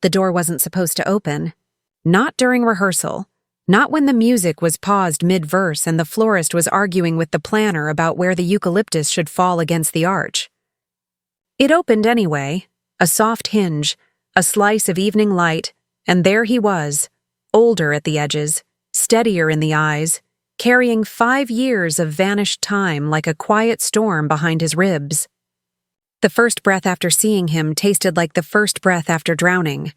The door wasn't supposed to open. Not during rehearsal. Not when the music was paused mid-verse and the florist was arguing with the planner about where the eucalyptus should fall against the arch. It opened anyway, a soft hinge, a slice of evening light, and there he was, older at the edges, steadier in the eyes, carrying 5 years of vanished time like a quiet storm behind his ribs. The first breath after seeing him tasted like the first breath after drowning,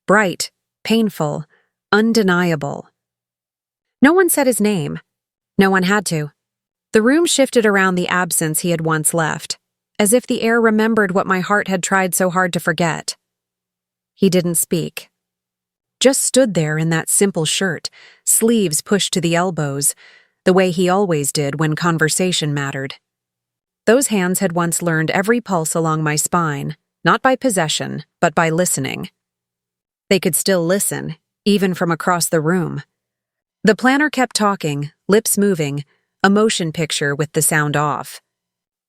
bright, painful, undeniable. No one said his name. No one had to. The room shifted around the absence he had once left, as if the air remembered what my heart had tried so hard to forget. He didn't speak. Just stood there in that simple shirt, sleeves pushed to the elbows, the way he always did when conversation mattered. Those hands had once learned every pulse along my spine, not by possession, but by listening. They could still listen, even from across the room. The planner kept talking, lips moving, a motion picture with the sound off.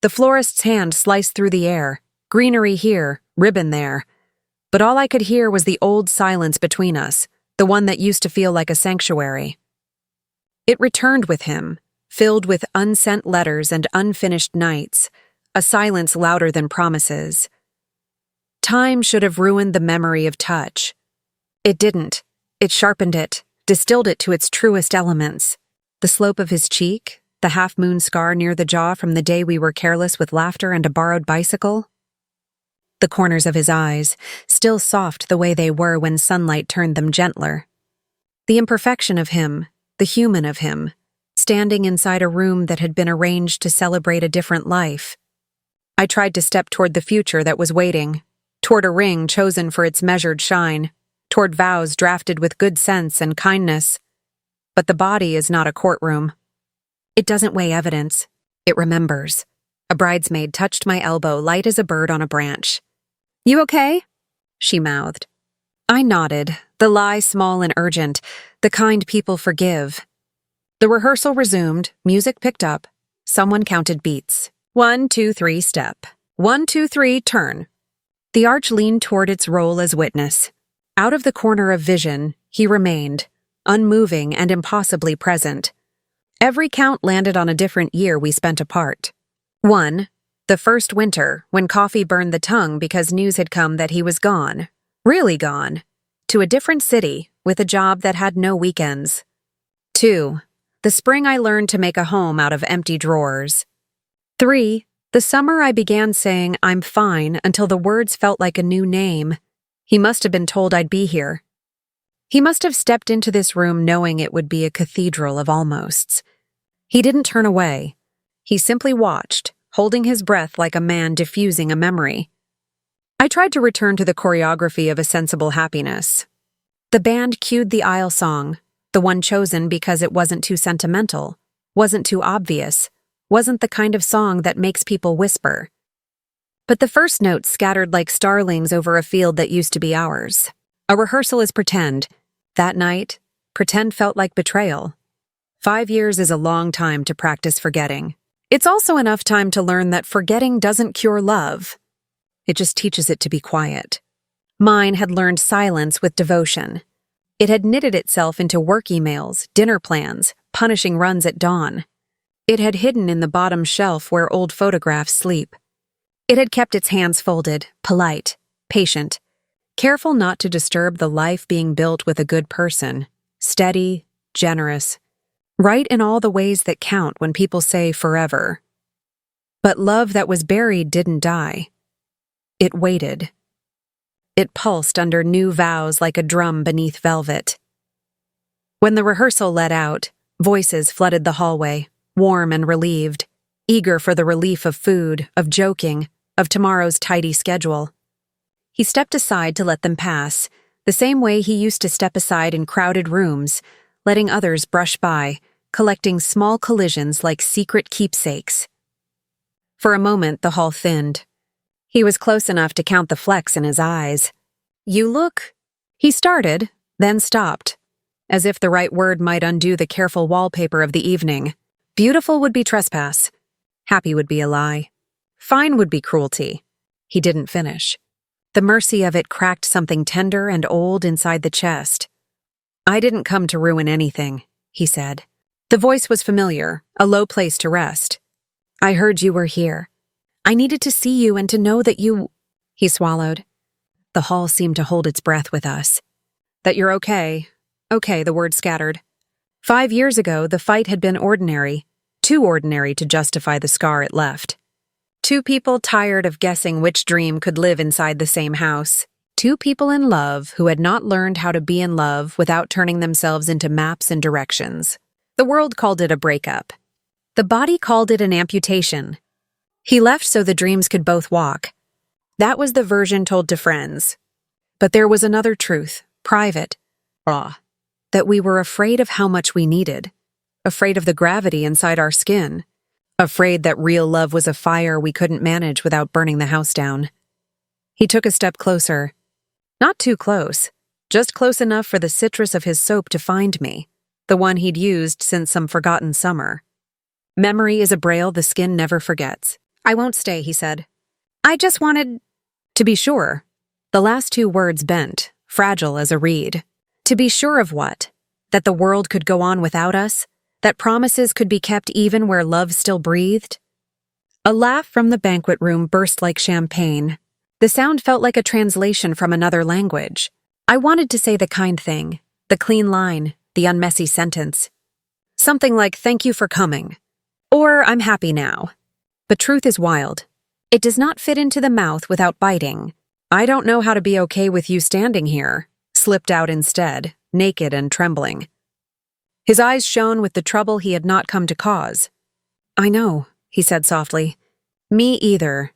The florist's hand sliced through the air, greenery here, ribbon there. But all I could hear was the old silence between us, the one that used to feel like a sanctuary. It returned with him, filled with unsent letters and unfinished nights, a silence louder than promises. Time should have ruined the memory of touch. It didn't. It sharpened it, distilled it to its truest elements. The slope of his cheek, the half-moon scar near the jaw from the day we were careless with laughter and a borrowed bicycle. The corners of his eyes, still soft the way they were when sunlight turned them gentler. The imperfection of him, the human of him, standing inside a room that had been arranged to celebrate a different life. I tried to step toward the future that was waiting, toward a ring chosen for its measured shine, toward vows drafted with good sense and kindness. But the body is not a courtroom. It doesn't weigh evidence. It remembers. A bridesmaid touched my elbow light as a bird on a branch. "You okay?" she mouthed. I nodded, the lie small and urgent, the kind people forgive. The rehearsal resumed, music picked up. Someone counted beats. 1, 2, 3, step. 1, 2, 3, turn. The arch leaned toward its role as witness. Out of the corner of vision, he remained, unmoving and impossibly present. Every count landed on a different year we spent apart. 1, the first winter, when coffee burned the tongue because news had come that he was gone, really gone, to a different city with a job that had no weekends. 2, the spring I learned to make a home out of empty drawers. 3, the summer I began saying I'm fine until the words felt like a new name. He must have been told I'd be here. He must have stepped into this room knowing it would be a cathedral of almosts. He didn't turn away. He simply watched, holding his breath like a man diffusing a memory. I tried to return to the choreography of a sensible happiness. The band cued the aisle song, the one chosen because it wasn't too sentimental, wasn't too obvious, wasn't the kind of song that makes people whisper. But the first notes scattered like starlings over a field that used to be ours. A rehearsal is pretend. That night, pretend felt like betrayal. 5 years is a long time to practice forgetting. It's also enough time to learn that forgetting doesn't cure love. It just teaches it to be quiet. Mine had learned silence with devotion. It had knitted itself into work emails, dinner plans, punishing runs at dawn. It had hidden in the bottom shelf where old photographs sleep. It had kept its hands folded, polite, patient, careful not to disturb the life being built with a good person, steady, generous, right in all the ways that count when people say forever. But love that was buried didn't die. It waited. It pulsed under new vows like a drum beneath velvet. When the rehearsal let out, voices flooded the hallway, warm and relieved, eager for the relief of food, of joking, of tomorrow's tidy schedule. He stepped aside to let them pass, the same way he used to step aside in crowded rooms, letting others brush by, collecting small collisions like secret keepsakes. For a moment, the hall thinned. He was close enough to count the flecks in his eyes. "You look..." He started, then stopped, as if the right word might undo the careful wallpaper of the evening. Beautiful would be trespass. Happy would be a lie. Fine would be cruelty. He didn't finish. The mercy of it cracked something tender and old inside the chest. "I didn't come to ruin anything," he said. The voice was familiar, a low place to rest. "I heard you were here. I needed to see you and to know that you—" He swallowed. The hall seemed to hold its breath with us. "That you're okay." Okay, the word scattered. 5 years ago, the fight had been ordinary, too ordinary to justify the scar it left. Two people tired of guessing which dream could live inside the same house. Two people in love who had not learned how to be in love without turning themselves into maps and directions. The world called it a breakup. The body called it an amputation. He left so the dreams could both walk. That was the version told to friends. But there was another truth, private, raw, that we were afraid of how much we needed, afraid of the gravity inside our skin, afraid that real love was a fire we couldn't manage without burning the house down. He took a step closer. Not too close, just close enough for the citrus of his soap to find me, the one he'd used since some forgotten summer. Memory is a braille the skin never forgets. "I won't stay," he said. "I just wanted—" To be sure. The last two words bent, fragile as a reed. To be sure of what? That the world could go on without us? That promises could be kept even where love still breathed? A laugh from the banquet room burst like champagne. The sound felt like a translation from another language. I wanted to say the kind thing, the clean line, the unmessy sentence. Something like, "Thank you for coming," or "I'm happy now." But truth is wild. It does not fit into the mouth without biting. "I don't know how to be okay with you standing here," slipped out instead, naked and trembling. His eyes shone with the trouble he had not come to cause. "I know," he said softly. "Me either."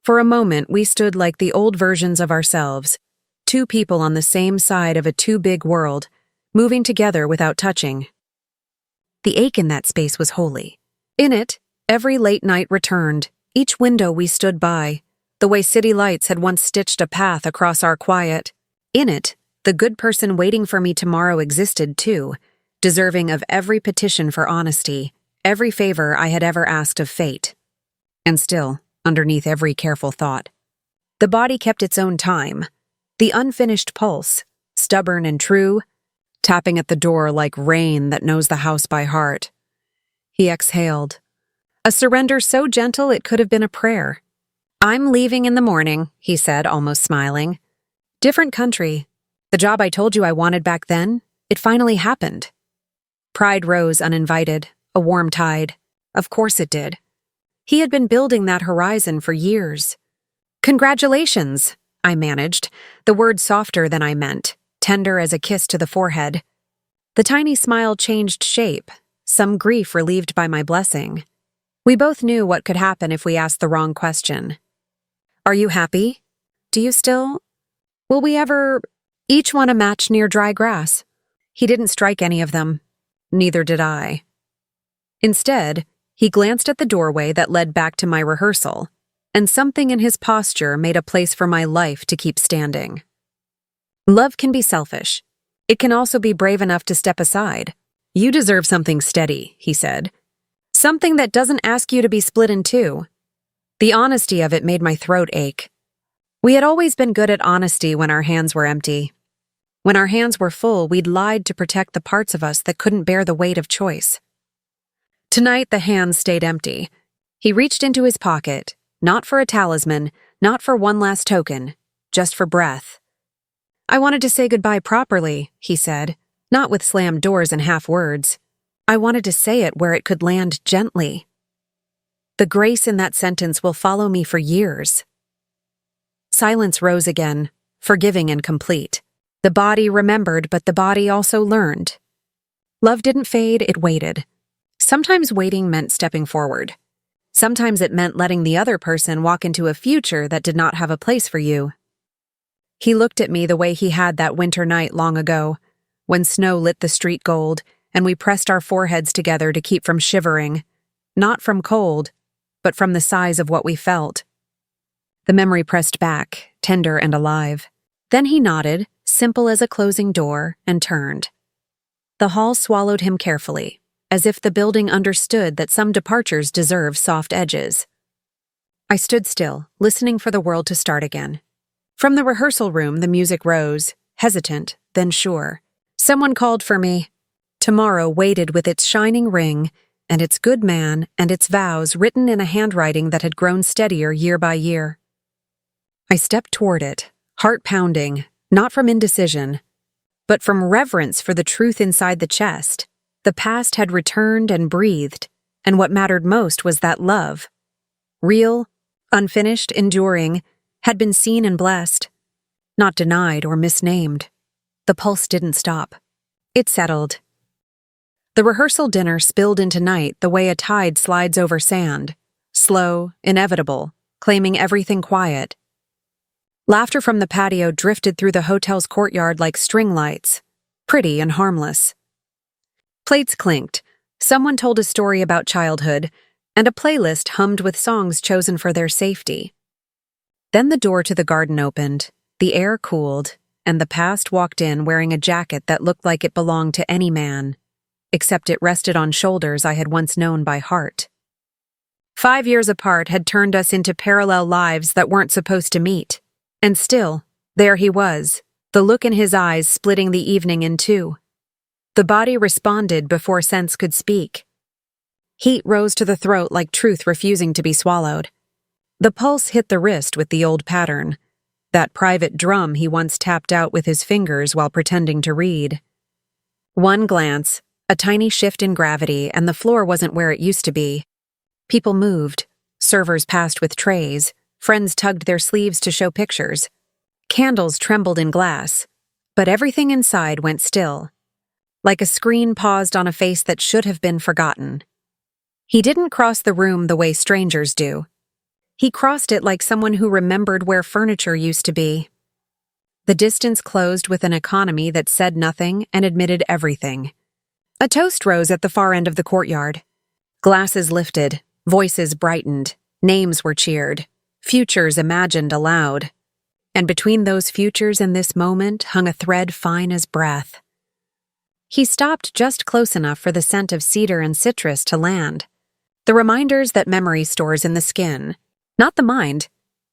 For a moment, we stood like the old versions of ourselves, two people on the same side of a too big world, moving together without touching. The ache in that space was holy. In it, every late night returned, each window we stood by, the way city lights had once stitched a path across our quiet. In it, the good person waiting for me tomorrow existed too, deserving of every petition for honesty, every favor I had ever asked of fate. And still, underneath every careful thought, the body kept its own time, the unfinished pulse, stubborn and true, tapping at the door like rain that knows the house by heart. He exhaled. A surrender so gentle it could have been a prayer. "I'm leaving in the morning," he said, almost smiling. "Different country. The job I told you I wanted back then, it finally happened." Pride rose uninvited, a warm tide. Of course it did. He had been building that horizon for years. "Congratulations," I managed, the word softer than I meant, tender as a kiss to the forehead. The tiny smile changed shape, some grief relieved by my blessing. We both knew what could happen if we asked the wrong question. "Are you happy? Do you still? Will we ever each want a match near dry grass?" He didn't strike any of them. Neither did I. Instead, he glanced at the doorway that led back to my rehearsal, and something in his posture made a place for my life to keep standing. Love can be selfish. It can also be brave enough to step aside. "You deserve something steady," he said. "Something that doesn't ask you to be split in two." The honesty of it made my throat ache. We had always been good at honesty when our hands were empty. When our hands were full, we'd lied to protect the parts of us that couldn't bear the weight of choice. Tonight, the hands stayed empty. He reached into his pocket, not for a talisman, not for one last token, just for breath. "I wanted to say goodbye properly," he said, not with slammed doors and half words. I wanted to say it where it could land gently. The grace in that sentence will follow me for years. Silence rose again, forgiving and complete. The body remembered, but the body also learned. Love didn't fade, it waited. Sometimes waiting meant stepping forward. Sometimes it meant letting the other person walk into a future that did not have a place for you. He looked at me the way he had that winter night long ago, when snow lit the street gold, and we pressed our foreheads together to keep from shivering, not from cold, but from the size of what we felt. The memory pressed back, tender and alive. Then he nodded, simple as a closing door, and turned. The hall swallowed him carefully, as if the building understood that some departures deserve soft edges. I stood still, listening for the world to start again. From the rehearsal room, the music rose, hesitant, then sure. Someone called for me. Tomorrow waited with its shining ring, and its good man and its vows written in a handwriting that had grown steadier year by year. I stepped toward it, heart pounding, not from indecision, but from reverence for the truth inside the chest. The past had returned and breathed, and what mattered most was that love, real, unfinished, enduring, had been seen and blessed, not denied or misnamed. The pulse didn't stop. It settled. The rehearsal dinner spilled into night the way a tide slides over sand, slow, inevitable, claiming everything quiet. Laughter from the patio drifted through the hotel's courtyard like string lights, pretty and harmless. Plates clinked, someone told a story about childhood, and a playlist hummed with songs chosen for their safety. Then the door to the garden opened, the air cooled, and the past walked in wearing a jacket that looked like it belonged to any man, except it rested on shoulders I had once known by heart. 5 years apart had turned us into parallel lives that weren't supposed to meet. And still, there he was, the look in his eyes splitting the evening in two. The body responded before sense could speak. Heat rose to the throat like truth refusing to be swallowed. The pulse hit the wrist with the old pattern, that private drum he once tapped out with his fingers while pretending to read. One glance, a tiny shift in gravity, and the floor wasn't where it used to be. People moved, servers passed with trays, friends tugged their sleeves to show pictures. Candles trembled in glass, but everything inside went still, like a screen paused on a face that should have been forgotten. He didn't cross the room the way strangers do. He crossed it like someone who remembered where furniture used to be. The distance closed with an economy that said nothing and admitted everything. A toast rose at the far end of the courtyard. Glasses lifted, voices brightened, names were cheered, futures imagined aloud. And between those futures and this moment hung a thread fine as breath. He stopped just close enough for the scent of cedar and citrus to land. The reminders that memory stores in the skin, not the mind.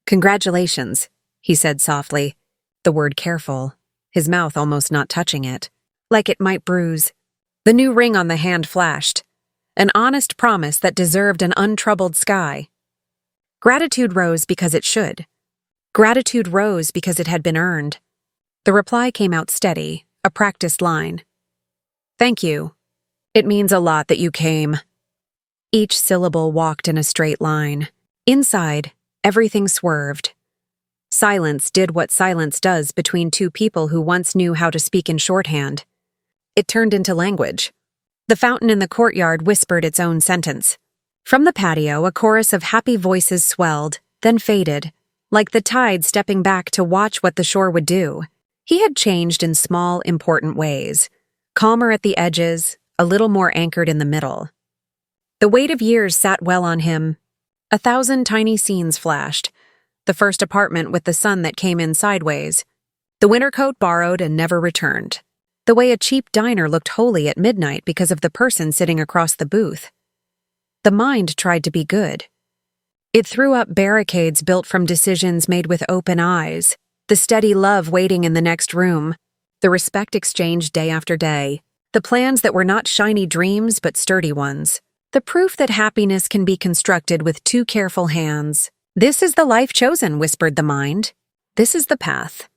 Congratulations, he said softly, the word careful, his mouth almost not touching it, like it might bruise. The new ring on the hand flashed, an honest promise that deserved an untroubled sky. Gratitude rose because it should. Gratitude rose because it had been earned. The reply came out steady, a practiced line. Thank you. It means a lot that you came. Each syllable walked in a straight line. Inside, everything swerved. Silence did what silence does between two people who once knew how to speak in shorthand. It turned into language. The fountain in the courtyard whispered its own sentence. From the patio, a chorus of happy voices swelled, then faded, like the tide stepping back to watch what the shore would do. He had changed in small, important ways, calmer at the edges, a little more anchored in the middle. The weight of years sat well on him. 1,000 tiny scenes flashed. The first apartment with the sun that came in sideways. The winter coat borrowed and never returned. The way a cheap diner looked holy at midnight because of the person sitting across the booth. The mind tried to be good. It threw up barricades built from decisions made with open eyes, the steady love waiting in the next room, the respect exchanged day after day, the plans that were not shiny dreams but sturdy ones, the proof that happiness can be constructed with 2 careful hands. This is the life chosen, whispered the mind. This is the path.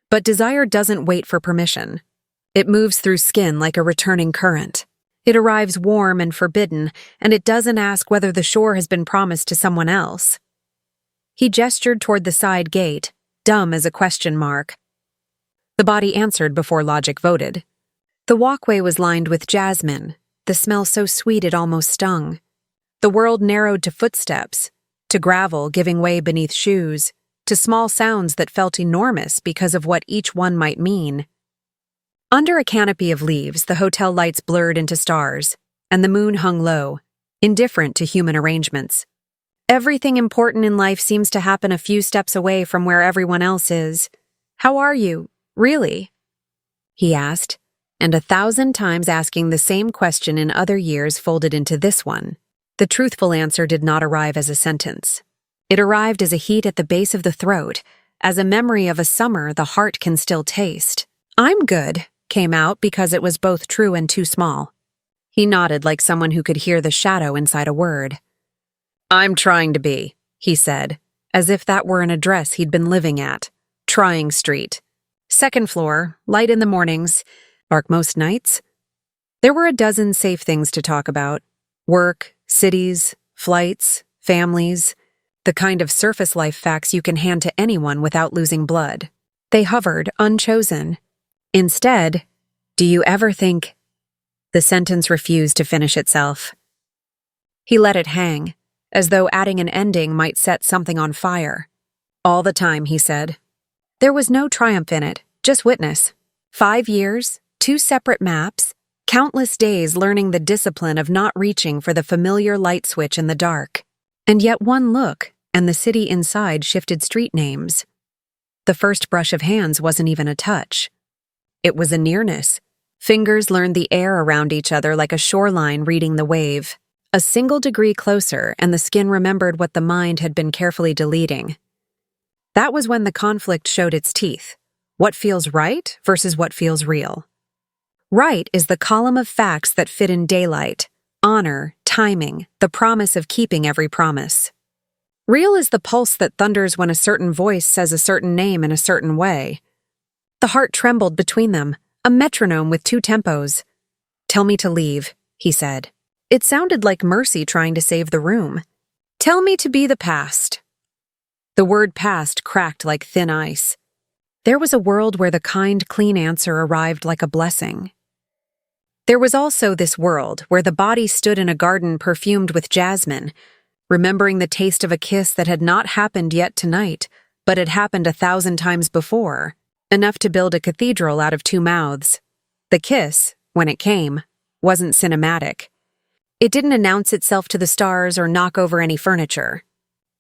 But desire doesn't wait for permission. It moves through skin like a returning current. It arrives warm and forbidden, and it doesn't ask whether the shore has been promised to someone else. He gestured toward the side gate, dumb as a question mark. The body answered before logic voted. The walkway was lined with jasmine, the smell so sweet it almost stung. The world narrowed to footsteps, to gravel giving way beneath shoes, to small sounds that felt enormous because of what each one might mean. Under a canopy of leaves, the hotel lights blurred into stars, and the moon hung low, indifferent to human arrangements. Everything important in life seems to happen a few steps away from where everyone else is. How are you, really? He asked, and 1,000 times asking the same question in other years folded into this one. The truthful answer did not arrive as a sentence. It arrived as a heat at the base of the throat, as a memory of a summer the heart can still taste. "I'm good," came out because it was both true and too small. He nodded like someone who could hear the shadow inside a word. "I'm trying to be," he said, as if that were an address he'd been living at. Trying Street. Second floor, light in the mornings, dark most nights. There were a dozen safe things to talk about. Work, cities, flights, families, the kind of surface life facts you can hand to anyone without losing blood. They hovered, unchosen. Instead, "Do you ever think—" The sentence refused to finish itself. He let it hang, as though adding an ending might set something on fire. "All the time," he said. There was no triumph in it, just witness. 5 years, 2 separate maps, countless days learning the discipline of not reaching for the familiar light switch in the dark. And yet one look, and the city inside shifted street names. The first brush of hands wasn't even a touch. It was a nearness. Fingers learned the air around each other like a shoreline reading the wave. A single degree closer, and the skin remembered what the mind had been carefully deleting. That was when the conflict showed its teeth. What feels right versus what feels real. Right is the column of facts that fit in daylight, honor, timing, the promise of keeping every promise. Real is the pulse that thunders when a certain voice says a certain name in a certain way. The heart trembled between them, a metronome with 2 tempos. "Tell me to leave," he said. It sounded like mercy trying to save the room. "Tell me to be the past." The word past cracked like thin ice. There was a world where the kind, clean answer arrived like a blessing. There was also this world where the body stood in a garden perfumed with jasmine, remembering the taste of a kiss that had not happened yet tonight, but had happened 1,000 times before, enough to build a cathedral out of 2 mouths. The kiss, when it came, wasn't cinematic. It didn't announce itself to the stars or knock over any furniture.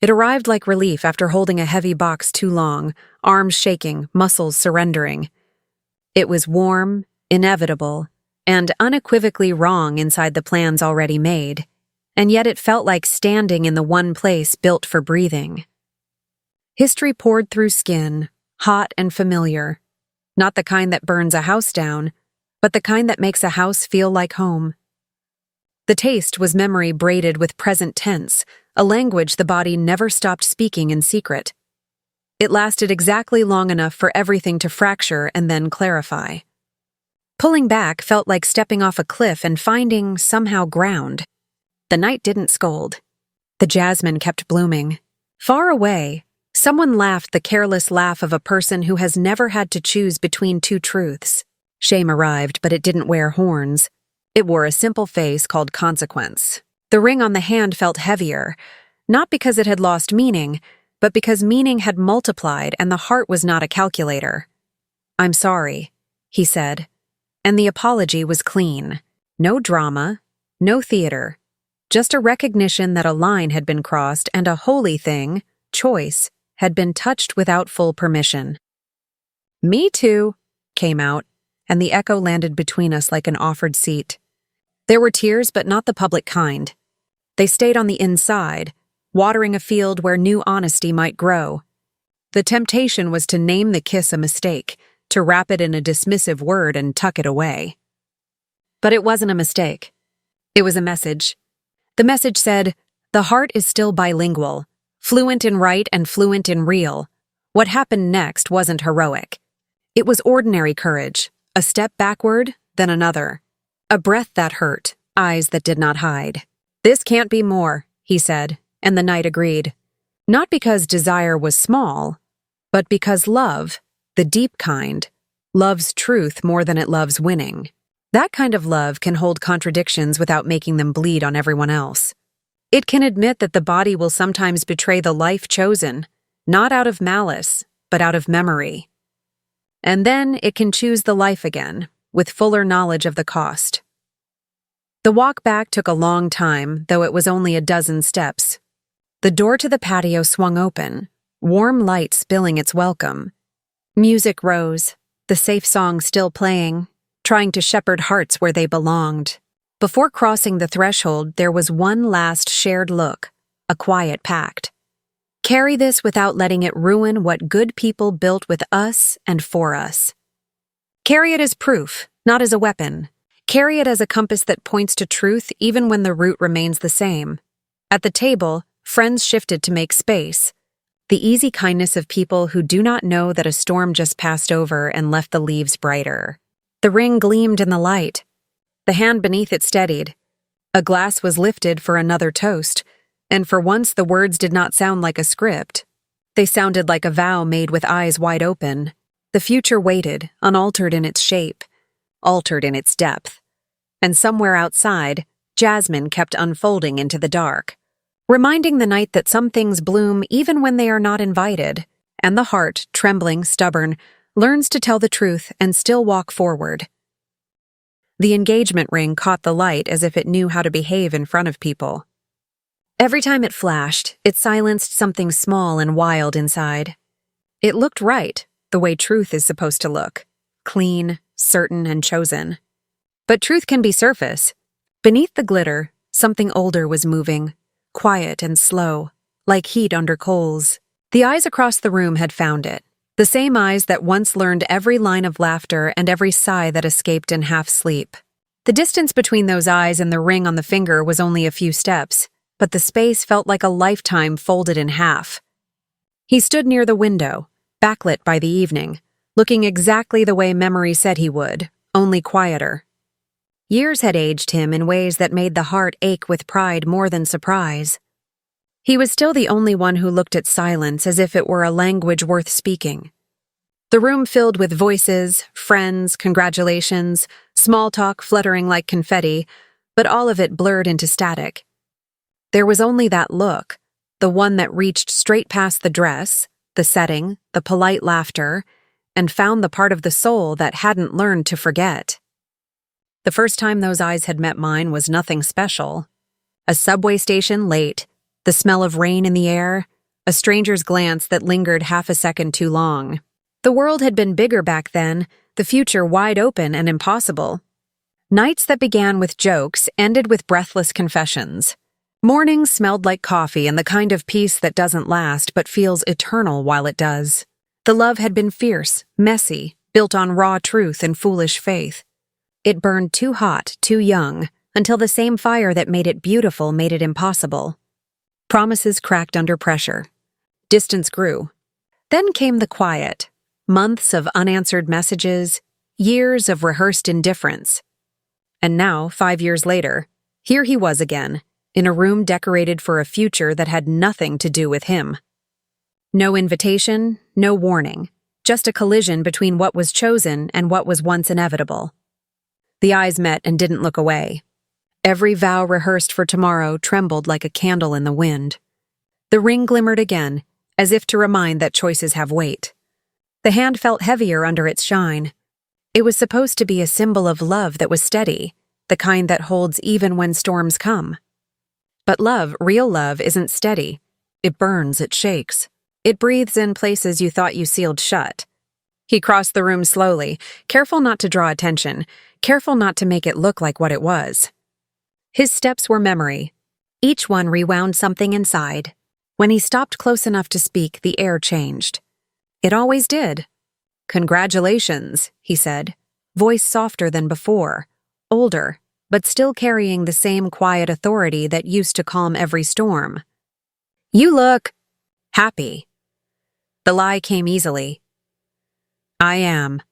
It arrived like relief after holding a heavy box too long, arms shaking, muscles surrendering. It was warm, inevitable, and unequivocally wrong inside the plans already made, and yet it felt like standing in the one place built for breathing. History poured through skin, hot and familiar, not the kind that burns a house down, but the kind that makes a house feel like home. The taste was memory braided with present tense, a language the body never stopped speaking in secret. It lasted exactly long enough for everything to fracture and then clarify. Pulling back felt like stepping off a cliff and finding, somehow, ground. The night didn't scold. The jasmine kept blooming. Far away, someone laughed the careless laugh of a person who has never had to choose between 2 truths. Shame arrived, but it didn't wear horns. It wore a simple face called consequence. The ring on the hand felt heavier, not because it had lost meaning, but because meaning had multiplied and the heart was not a calculator. "I'm sorry," he said, and the apology was clean. No drama, no theater, just a recognition that a line had been crossed and a holy thing, choice, had been touched without full permission. "Me too," came out, and the echo landed between us like an offered seat. There were tears, but not the public kind. They stayed on the inside, watering a field where new honesty might grow. The temptation was to name the kiss a mistake, to wrap it in a dismissive word and tuck it away. But it wasn't a mistake. It was a message. The message said, the heart is still bilingual, fluent in right and fluent in real. What happened next wasn't heroic. It was ordinary courage, a step backward, then another. A breath that hurt, eyes that did not hide. "This can't be more," he said, and the night agreed. Not because desire was small, but because love, the deep kind, loves truth more than it loves winning. That kind of love can hold contradictions without making them bleed on everyone else. It can admit that the body will sometimes betray the life chosen, not out of malice, but out of memory. And then it can choose the life again, with fuller knowledge of the cost. The walk back took a long time, though it was only a dozen steps. The door to the patio swung open, warm light spilling its welcome. Music rose, the safe song still playing, trying to shepherd hearts where they belonged. Before crossing the threshold, there was one last shared look, a quiet pact. Carry this without letting it ruin what good people built with us and for us. Carry it as proof, not as a weapon. Carry it as a compass that points to truth even when the route remains the same. At the table, friends shifted to make space. The easy kindness of people who do not know that a storm just passed over and left the leaves brighter. The ring gleamed in the light. The hand beneath it steadied. A glass was lifted for another toast, and for once the words did not sound like a script. They sounded like a vow made with eyes wide open. The future waited, unaltered in its shape, altered in its depth. And somewhere outside, jasmine kept unfolding into the dark, reminding the night that some things bloom even when they are not invited, and the heart, trembling, stubborn, learns to tell the truth and still walk forward. The engagement ring caught the light as if it knew how to behave in front of people. Every time it flashed, it silenced something small and wild inside. It looked right, the way truth is supposed to look, clean, certain, and chosen. But truth can be surface. Beneath the glitter, something older was moving, quiet and slow, like heat under coals. The eyes across the room had found it, the same eyes that once learned every line of laughter and every sigh that escaped in half-sleep. The distance between those eyes and the ring on the finger was only a few steps, but the space felt like a lifetime folded in half. He stood near the window, backlit by the evening, looking exactly the way memory said he would, only quieter. Years had aged him in ways that made the heart ache with pride more than surprise. He was still the only one who looked at silence as if it were a language worth speaking. The room filled with voices, friends, congratulations, small talk fluttering like confetti, but all of it blurred into static. There was only that look, the one that reached straight past the dress, the setting, the polite laughter, and found the part of the soul that hadn't learned to forget. The first time those eyes had met mine was nothing special. A subway station late, the smell of rain in the air, a stranger's glance that lingered half a second too long. The world had been bigger back then, the future wide open and impossible. Nights that began with jokes ended with breathless confessions. Mornings smelled like coffee and the kind of peace that doesn't last but feels eternal while it does. The love had been fierce, messy, built on raw truth and foolish faith. It burned too hot, too young, until the same fire that made it beautiful made it impossible. Promises cracked under pressure. Distance grew. Then came the quiet, months of unanswered messages, years of rehearsed indifference. And now, 5 years later, here he was again, in a room decorated for a future that had nothing to do with him. No invitation, no warning, just a collision between what was chosen and what was once inevitable. The eyes met and didn't look away. Every vow rehearsed for tomorrow trembled like a candle in the wind. The ring glimmered again, as if to remind that choices have weight. The hand felt heavier under its shine. It was supposed to be a symbol of love that was steady, the kind that holds even when storms come. But love, real love, isn't steady. It burns, it shakes. It breathes in places you thought you sealed shut. He crossed the room slowly, careful not to draw attention, careful not to make it look like what it was. His steps were memory. Each one rewound something inside. When he stopped close enough to speak, the air changed. It always did. "Congratulations," he said, voice softer than before, older, but still carrying the same quiet authority that used to calm every storm. "You look happy." The lie came easily. "I am."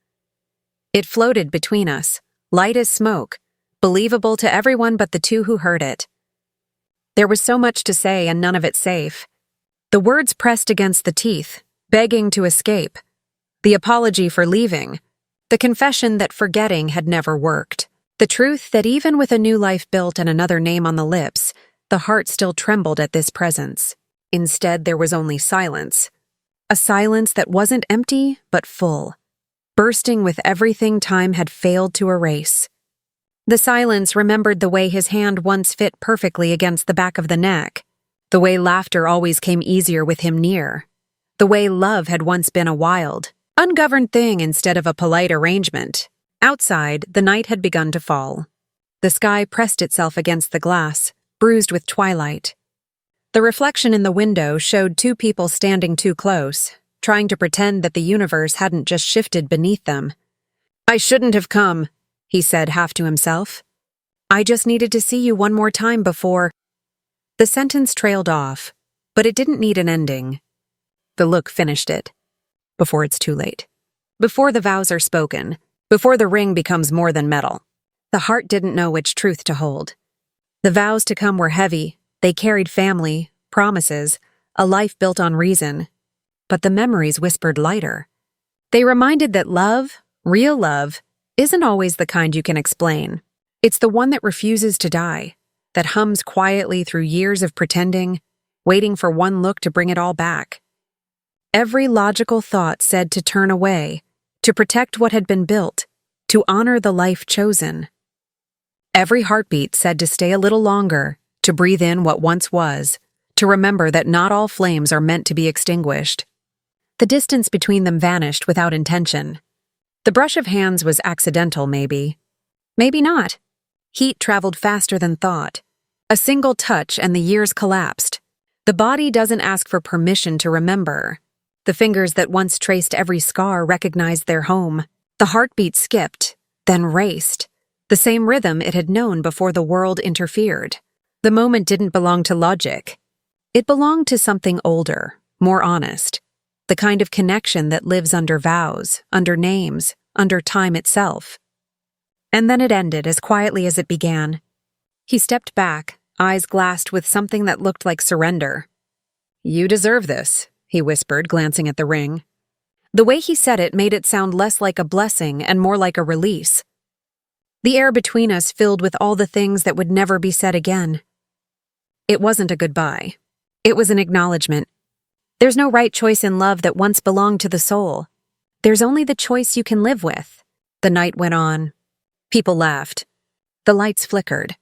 It floated between us, light as smoke, believable to everyone but the two who heard it. There was so much to say and none of it safe. The words pressed against the teeth, begging to escape. The apology for leaving. The confession that forgetting had never worked. The truth that even with a new life built and another name on the lips, the heart still trembled at this presence. Instead, there was only silence. A silence that wasn't empty, but full, bursting with everything time had failed to erase. The silence remembered the way his hand once fit perfectly against the back of the neck, the way laughter always came easier with him near, the way love had once been a wild, ungoverned thing instead of a polite arrangement. Outside, the night had begun to fall. The sky pressed itself against the glass, bruised with twilight. The reflection in the window showed two people standing too close, trying to pretend that the universe hadn't just shifted beneath them. "I shouldn't have come," he said half to himself. "I just needed to see you one more time before—" The sentence trailed off, but it didn't need an ending. The look finished it. Before it's too late. Before the vows are spoken. Before the ring becomes more than metal. The heart didn't know which truth to hold. The vows to come were heavy. They carried family, promises, a life built on reason. But the memories whispered lighter. They reminded that love, real love, isn't always the kind you can explain. It's the one that refuses to die, that hums quietly through years of pretending, waiting for one look to bring it all back. Every logical thought said to turn away, to protect what had been built, to honor the life chosen. Every heartbeat said to stay a little longer, to breathe in what once was, to remember that not all flames are meant to be extinguished. The distance between them vanished without intention. The brush of hands was accidental, maybe. Maybe not. Heat traveled faster than thought. A single touch and the years collapsed. The body doesn't ask for permission to remember. The fingers that once traced every scar recognized their home. The heartbeat skipped, then raced. The same rhythm it had known before the world interfered. The moment didn't belong to logic. It belonged to something older, more honest. The kind of connection that lives under vows, under names, under time itself. And then it ended as quietly as it began. He stepped back, eyes glassed with something that looked like surrender. "You deserve this," he whispered, glancing at the ring. The way he said it made it sound less like a blessing and more like a release. The air between us filled with all the things that would never be said again. It wasn't a goodbye. It was an acknowledgement. There's no right choice in love that once belonged to the soul. There's only the choice you can live with. The night went on. People laughed. The lights flickered.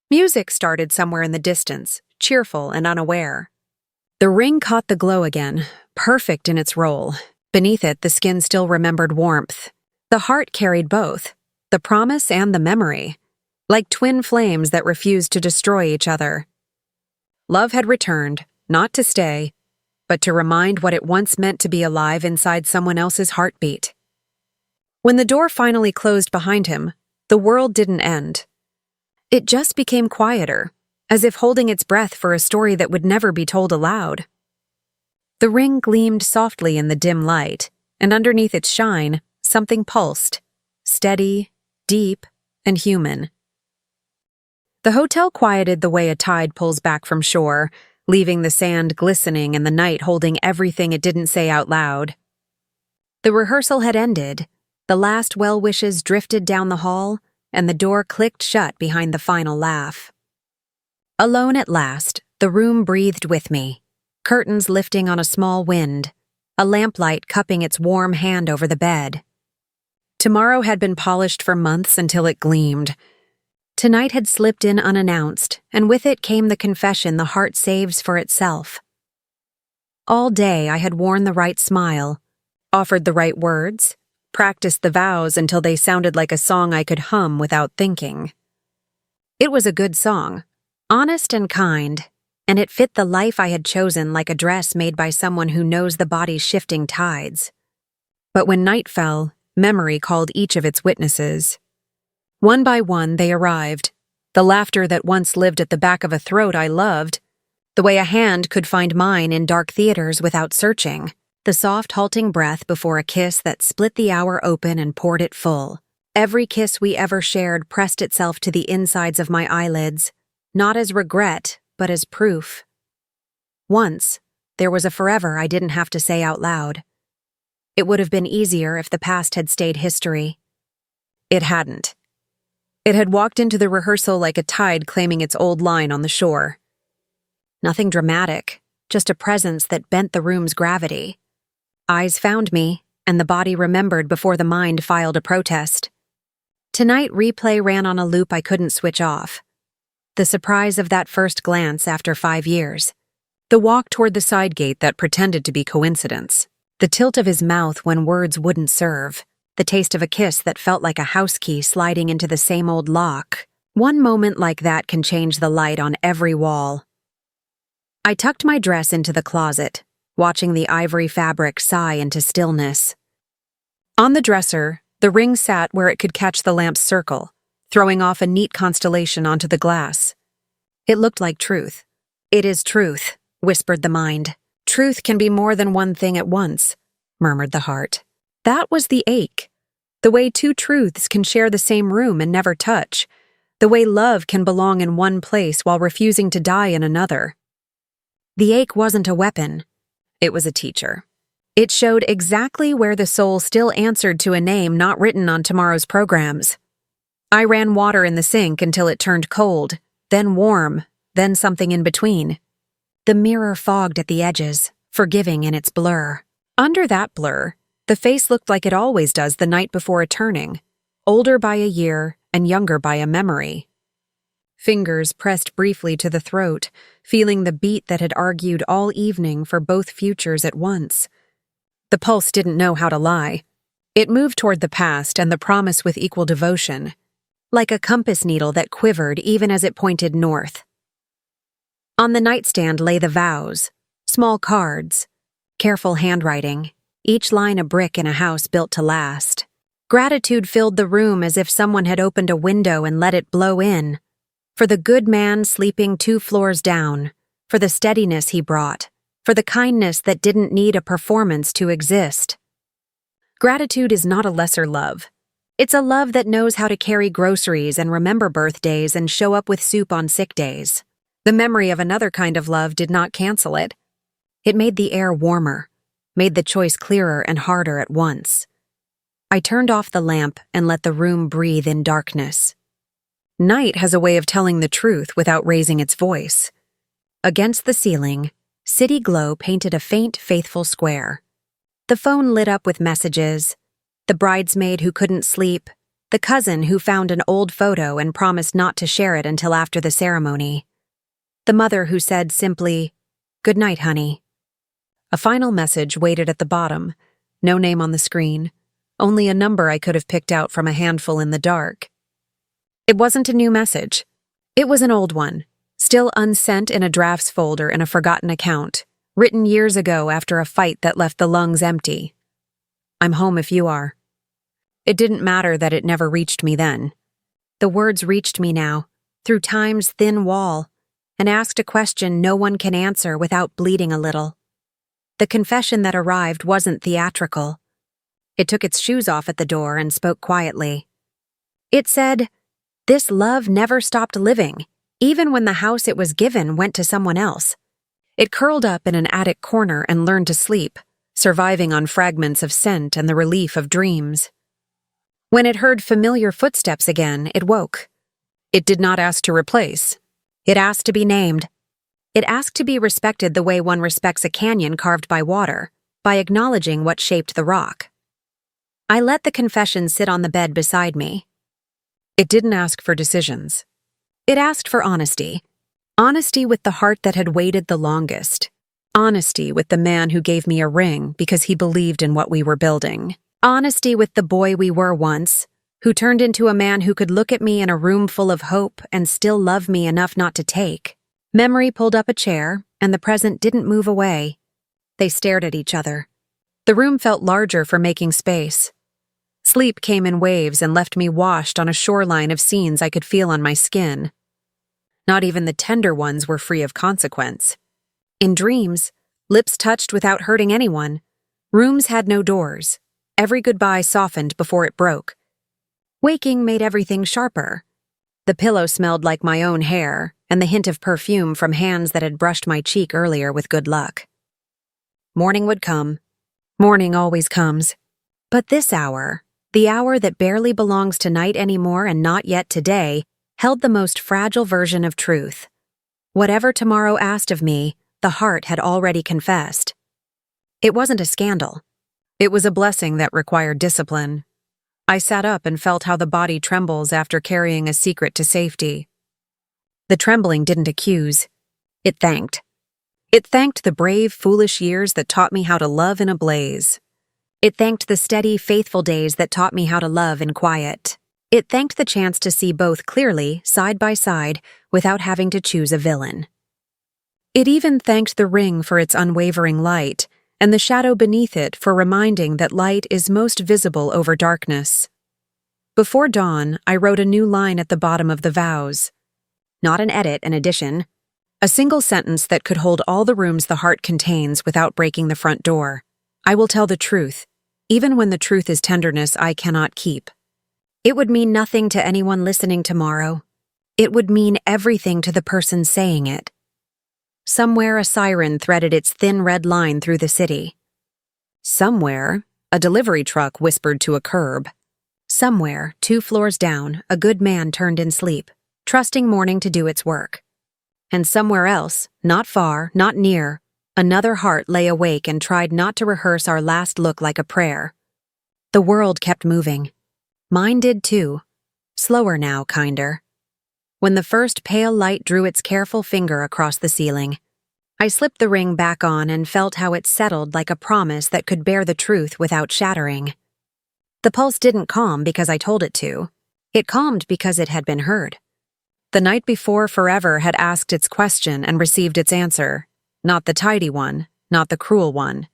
Music started somewhere in the distance, cheerful and unaware. The ring caught the glow again, perfect in its role. Beneath it, the skin still remembered warmth. The heart carried both, the promise and the memory, like twin flames that refused to destroy each other. Love had returned, not to stay, but to remind what it once meant to be alive inside someone else's heartbeat. When the door finally closed behind him, the world didn't end. It just became quieter, as if holding its breath for a story that would never be told aloud. The ring gleamed softly in the dim light, and underneath its shine, something pulsed, steady, deep, and human. The hotel quieted the way a tide pulls back from shore, leaving the sand glistening and the night holding everything it didn't say out loud. The rehearsal had ended, the last well wishes drifted down the hall, and the door clicked shut behind the final laugh. Alone at last, the room breathed with me, curtains lifting on a small wind, a lamplight cupping its warm hand over the bed. Tomorrow had been polished for months until it gleamed. Tonight had slipped in unannounced, and with it came the confession the heart saves for itself. All day I had worn the right smile, offered the right words, practiced the vows until they sounded like a song I could hum without thinking. It was a good song, honest and kind, and it fit the life I had chosen like a dress made by someone who knows the body's shifting tides. But when night fell, memory called each of its witnesses. One by one they arrived, the laughter that once lived at the back of a throat I loved, the way a hand could find mine in dark theaters without searching, the soft halting breath before a kiss that split the hour open and poured it full. Every kiss we ever shared pressed itself to the insides of my eyelids, not as regret, but as proof. Once, there was a forever I didn't have to say out loud. It would have been easier if the past had stayed history. It hadn't. It had walked into the rehearsal like a tide claiming its old line on the shore. Nothing dramatic, just a presence that bent the room's gravity. Eyes found me, and the body remembered before the mind filed a protest. Tonight, replay ran on a loop I couldn't switch off. The surprise of that first glance after 5 years. The walk toward the side gate that pretended to be coincidence. The tilt of his mouth when words wouldn't serve. The taste of a kiss that felt like a house key sliding into the same old lock. One moment like that can change the light on every wall. I tucked my dress into the closet, watching the ivory fabric sigh into stillness. On the dresser, the ring sat where it could catch the lamp's circle, throwing off a neat constellation onto the glass. It looked like truth. "It is truth," whispered the mind. "Truth can be more than one thing at once," murmured the heart. That was the ache. The way two truths can share the same room and never touch. The way love can belong in one place while refusing to die in another. The ache wasn't a weapon. It was a teacher. It showed exactly where the soul still answered to a name not written on tomorrow's programs. I ran water in the sink until it turned cold, then warm, then something in between. The mirror fogged at the edges, forgiving in its blur. Under that blur, the face looked like it always does the night before a turning, older by a year and younger by a memory. Fingers pressed briefly to the throat, feeling the beat that had argued all evening for both futures at once. The pulse didn't know how to lie. It moved toward the past and the promise with equal devotion, like a compass needle that quivered even as it pointed north. On the nightstand lay the vows, small cards, careful handwriting, each line a brick in a house built to last. Gratitude filled the room as if someone had opened a window and let it blow in. For the good man sleeping 2 floors down, for the steadiness he brought, for the kindness that didn't need a performance to exist. Gratitude is not a lesser love. It's a love that knows how to carry groceries and remember birthdays and show up with soup on sick days. The memory of another kind of love did not cancel it. It made the air warmer, made the choice clearer and harder at once. I turned off the lamp and let the room breathe in darkness. Night has a way of telling the truth without raising its voice. Against the ceiling, city glow painted a faint, faithful square. The phone lit up with messages. The bridesmaid who couldn't sleep, the cousin who found an old photo and promised not to share it until after the ceremony. The mother who said simply, "Good night, honey." A final message waited at the bottom, no name on the screen, only a number I could have picked out from a handful in the dark. It wasn't a new message. It was an old one, still unsent in a drafts folder in a forgotten account, written years ago after a fight that left the lungs empty. "I'm home if you are." It didn't matter that it never reached me then. The words reached me now, through time's thin wall, and asked a question no one can answer without bleeding a little. The confession that arrived wasn't theatrical. It took its shoes off at the door and spoke quietly. It said, "This love never stopped living, even when the house it was given went to someone else." It curled up in an attic corner and learned to sleep, surviving on fragments of scent and the relief of dreams. When it heard familiar footsteps again, it woke. It did not ask to replace. It asked to be named. It asked to be respected the way one respects a canyon carved by water, by acknowledging what shaped the rock. I let the confession sit on the bed beside me. It didn't ask for decisions. It asked for honesty. Honesty with the heart that had waited the longest. Honesty with the man who gave me a ring because he believed in what we were building. Honesty with the boy we were once, who turned into a man who could look at me in a room full of hope and still love me enough not to take. Memory pulled up a chair, and the present didn't move away. They stared at each other. The room felt larger for making space. Sleep came in waves and left me washed on a shoreline of scenes I could feel on my skin. Not even the tender ones were free of consequence. In dreams, lips touched without hurting anyone. Rooms had no doors. Every goodbye softened before it broke. Waking made everything sharper. The pillow smelled like my own hair, and the hint of perfume from hands that had brushed my cheek earlier with good luck. Morning would come. Morning always comes. But this hour, the hour that barely belongs to night anymore and not yet today, held the most fragile version of truth. Whatever tomorrow asked of me, the heart had already confessed. It wasn't a scandal. It was a blessing that required discipline. I sat up and felt how the body trembles after carrying a secret to safety. The trembling didn't accuse. It thanked. It thanked the brave, foolish years that taught me how to love in a blaze. It thanked the steady, faithful days that taught me how to love in quiet. It thanked the chance to see both clearly, side by side, without having to choose a villain. It even thanked the ring for its unwavering light, and the shadow beneath it for reminding that light is most visible over darkness. Before dawn, I wrote a new line at the bottom of the vows. Not an edit, an addition. A single sentence that could hold all the rooms the heart contains without breaking the front door. I will tell the truth, even when the truth is tenderness I cannot keep. It would mean nothing to anyone listening tomorrow. It would mean everything to the person saying it. Somewhere a siren threaded its thin red line through the city. Somewhere, a delivery truck whispered to a curb. Somewhere, 2 floors down, a good man turned in sleep, trusting morning to do its work. And somewhere else, not far, not near, another heart lay awake and tried not to rehearse our last look like a prayer. The world kept moving. Mine did too. Slower now, kinder. When the first pale light drew its careful finger across the ceiling, I slipped the ring back on and felt how it settled like a promise that could bear the truth without shattering. The pulse didn't calm because I told it to. It calmed because it had been heard. The night before forever had asked its question and received its answer. Not the tidy one, not the cruel one,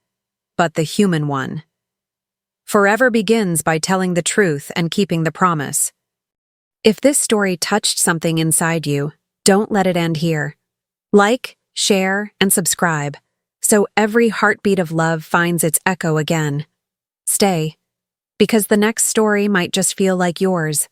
but the human one. Forever begins by telling the truth and keeping the promise. If this story touched something inside you, don't let it end here. Like, share, and subscribe, so every heartbeat of love finds its echo again. Stay, because the next story might just feel like yours.